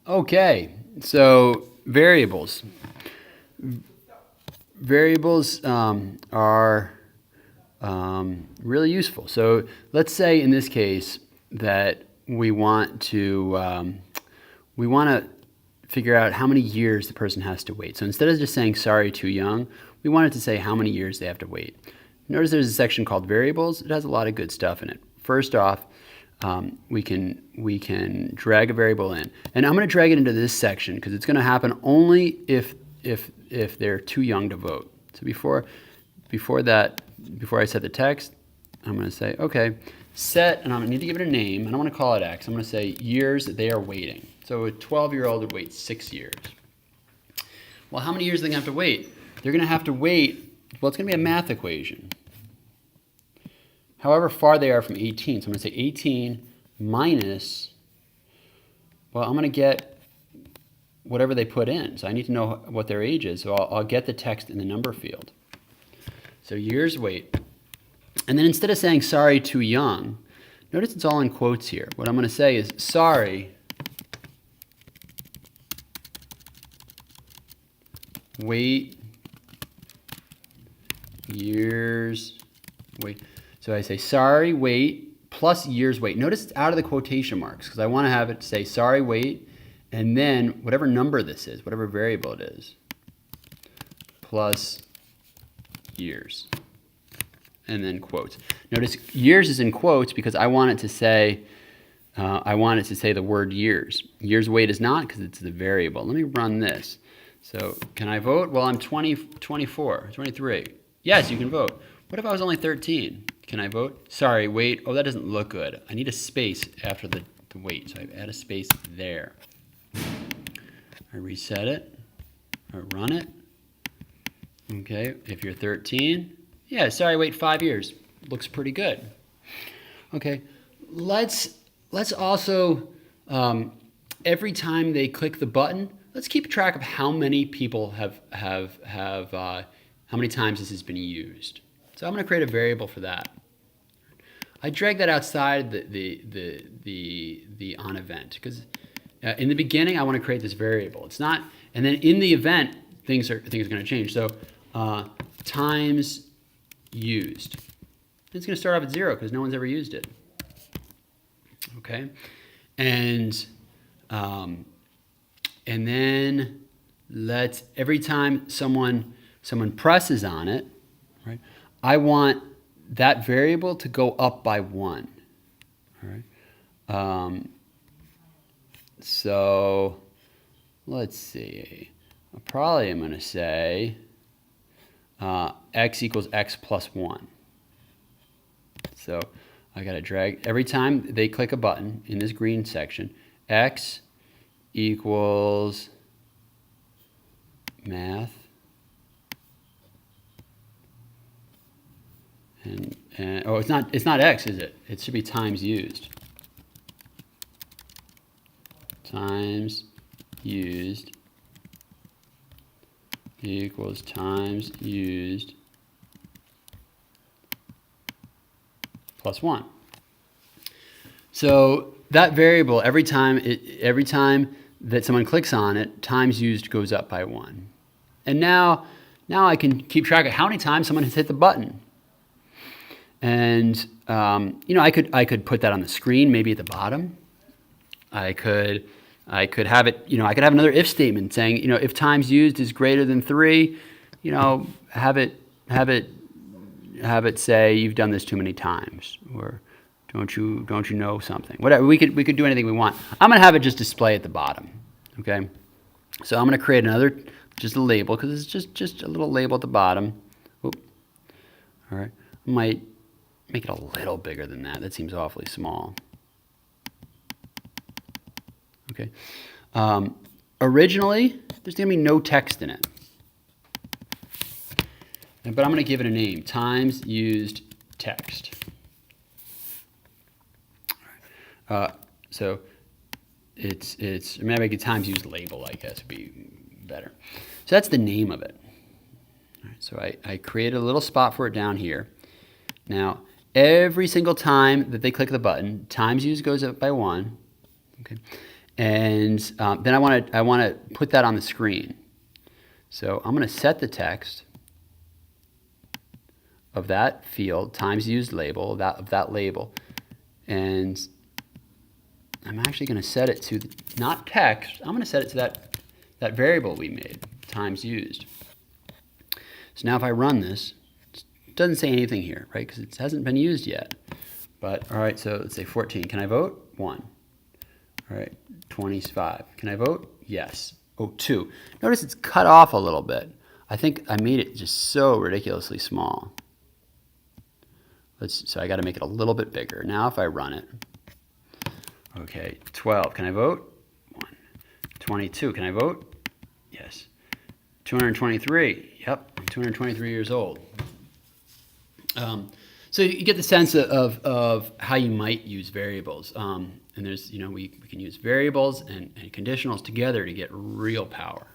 Okay, so variables. Variables are really useful. So let's say in this case that we want to figure out how many years the person has to wait. So instead of just saying sorry, too young, we wanted to say how many years they have to wait. Notice there's a section called variables. It has a lot of good stuff in it. First off, we can drag a variable in, and I'm going to drag it into this section because it's going to happen only if they're too young to vote. So before I set the text, I'm going to say okay, set, and I need to give it a name, and I want to call it X. I'm going to say years that they are waiting. So a 12-year-old would wait 6 years. Well, how many years are they going to have to wait? They're going to have to wait. Well, it's going to be a math equation. However far they are from 18. So I'm going to say 18 minus, well, I'm going to get whatever they put in. So I need to know what their age is. So I'll get the text in the number field. So years wait. And then instead of saying sorry, too young, notice it's all in quotes here. What I'm going to say is sorry, wait, years wait. So I say sorry, wait, plus years wait. Notice it's out of the quotation marks because I want to have it say sorry, wait, and then whatever number this is, whatever variable it is, plus years, and then quotes. Notice years is in quotes because I want it to say the word years. Years wait is not because it's the variable. Let me run this. So can I vote? Well, I'm 20, 24, 23. Yes, you can vote. What if I was only 13? Can I vote? Sorry, wait. Oh, that doesn't look good. I need a space after the wait. So I add a space there. I reset it. I run it. Okay, if you're 13, yeah, sorry, wait 5 years. Looks pretty good. Okay, let's also, every time they click the button, let's keep track of how many people have how many times this has been used. So I'm going to create a variable for that. I drag that outside the on event because in the beginning I want to create this variable. It's not, and then in the event things are going to change. So times used. It's going to start off at 0 because no one's ever used it. Okay, and then let's every time someone presses on it, right? I want that variable to go up by 1. All right. So let's see. I probably am going to say x equals x plus 1. So I got to drag every time they click a button in this green section. X equals math. And oh, it's not x, is it? It should be times used. Times used equals times used plus 1. So that variable, every time that someone clicks on it, times used goes up by 1. And now I can keep track of how many times someone has hit the button. And I could put that on the screen, maybe at the bottom. I could have it, I could have another if statement saying, if times used is greater than 3, have it say you've done this too many times, or don't you know something? Whatever, we could do anything we want. I'm gonna have it just display at the bottom. Okay, so I'm gonna create another, just a label, because it's just a little label at the bottom. Oop. All right, I might make it a little bigger than that. That seems awfully small. Okay. Originally, there's going to be no text in it. But I'm going to give it a name, times used text. So it's maybe make a times used label, I guess would be better. So that's the name of it. All right, so I created a little spot for it down here. Now, every single time that they click the button, times used goes up by 1. Okay. And then I want to put that on the screen. So I'm going to set the text of that field times used label of that label, and I'm actually going to set it to not text. I'm going to set it to that variable we made times used. So now if I run this, it doesn't say anything here, right? Because it hasn't been used yet. But all right, so let's say 14. Can I vote? 1. All right, 25. Can I vote? Yes. Oh, 2. Notice it's cut off a little bit. I think I made it just so ridiculously small. So I got to make it a little bit bigger. Now if I run it, okay, 12. Can I vote? 1. 22. Can I vote? Yes. 223. Yep, I'm 223 years old. So you get the sense of how you might use variables. And there's, we can use variables and conditionals together to get real power.